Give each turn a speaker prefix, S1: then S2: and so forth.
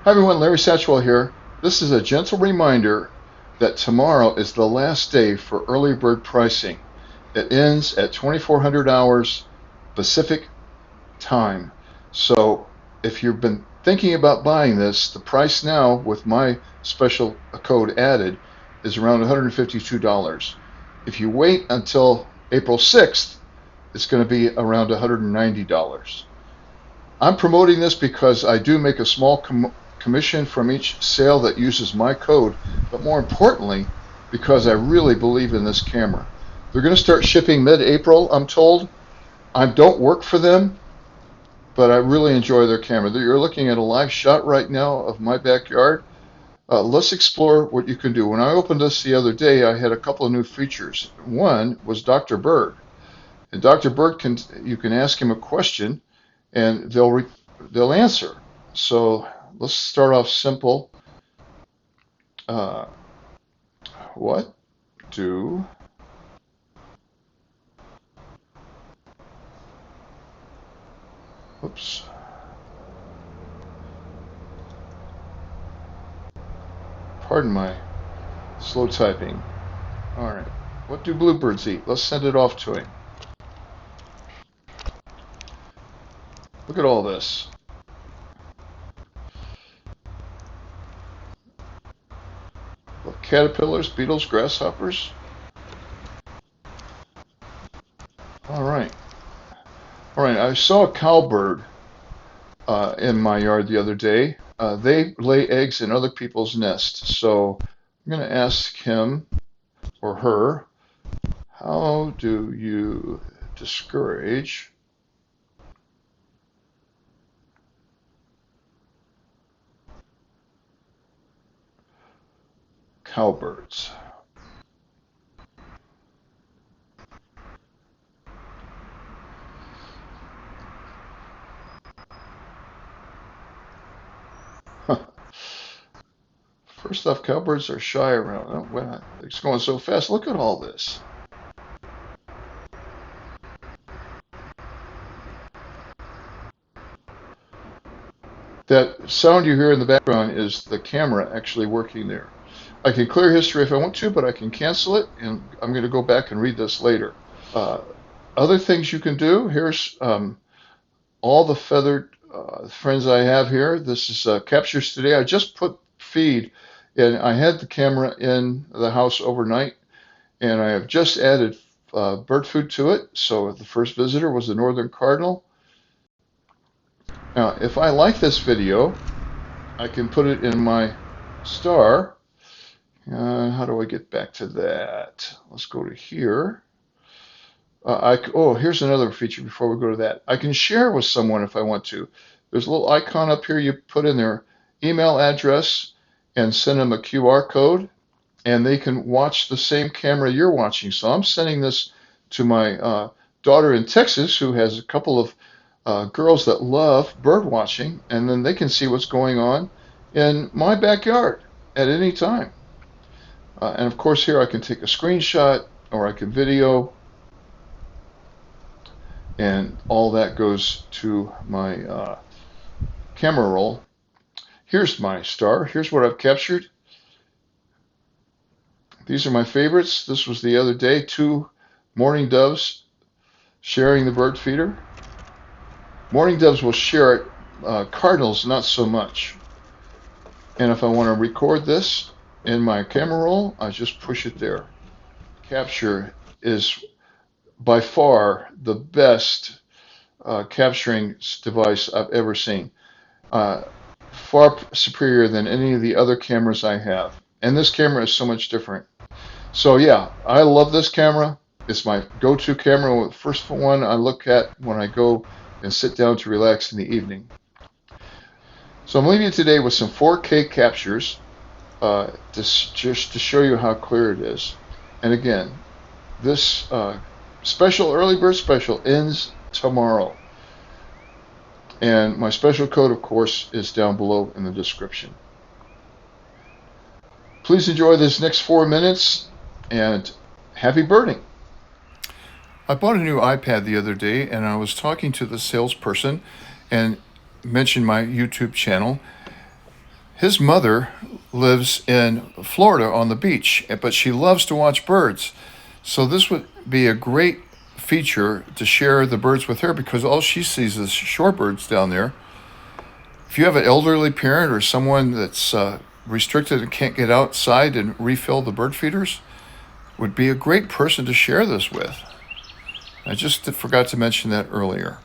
S1: Hi everyone, Larry Satchwell here. This is a gentle reminder that tomorrow is the last day for early bird pricing. It ends at 2400 hours Pacific time. So if you've been thinking about buying this, the price now with my special code added is around $152. If you wait until April 6th, it's going to be around $190. I'm promoting this because I do make a small commission from each sale that uses my code, but more importantly, because I really believe in this camera. They're going to start shipping mid-April, I'm told. I don't work for them, but I really enjoy their camera. You're looking at a live shot right now of my backyard. Let's explore what you can do. When I opened this the other day, I had a couple of new features. One was Dr. Bird. And Dr. Bird you can ask him a question and they'll answer. So let's start off simple. Uh, what do oops, pardon my slow typing. All right, what do bluebirds eat? Let's send it off to him. Look at all this. Caterpillars, beetles, grasshoppers. All right. All right, I saw a cowbird in my yard the other day. They lay eggs in other people's nests. So I'm going to ask him or her, how do you discourage cowbirds? First off, cowbirds are shy around. Oh, well, it's going so fast. Look at all this. That sound you hear in the background is the camera actually working there. I can clear history if I want to, but I can cancel it, and I'm going to go back and read this later. Uh, Other things you can do, here's all the feathered friends I have here. This is captures today. I just put feed, and I had the camera in the house overnight, and I have just added bird food to it. So the first visitor was the northern cardinal. Now, if I like this video, I can put it in my star. How do I get back to that? Let's go to here. Oh, here's another feature before we go to that. I can share with someone if I want to. There's a little icon up here. You put in their email address and send them a QR code, and they can watch the same camera you're watching. So I'm sending this to my daughter in Texas, who has a couple of girls that love bird watching, and then they can see what's going on in my backyard at any time. And of course, here I can take a screenshot or I can video, and all that goes to my camera roll. Here's my star. Here's what I've captured. These are my favorites. This was the other day, 2 mourning doves sharing the bird feeder. Mourning doves will share it, cardinals not so much. And if I want to record this in my camera roll, I just push it there. Capture is by far the best capturing device I've ever seen. Far superior than any of the other cameras I have. And this camera is so much different. So yeah, I love this camera. It's my go-to camera. The first one I look at when I go and sit down to relax in the evening. So I'm leaving you today with some 4K captures just to show you how clear it is. And again, this special early bird special ends tomorrow. And my special code, of course, is down below in the description. Please enjoy this next 4 minutes and happy birding. I bought a new iPad the other day, and I was talking to the salesperson and mentioned my YouTube channel. His mother lives in Florida on the beach, but she loves to watch birds. So this would be a great feature to share the birds with her, because all she sees is shorebirds down there. If you have an elderly parent or someone that's restricted and can't get outside and refill the bird feeders, would be a great person to share this with. I just forgot to mention that earlier.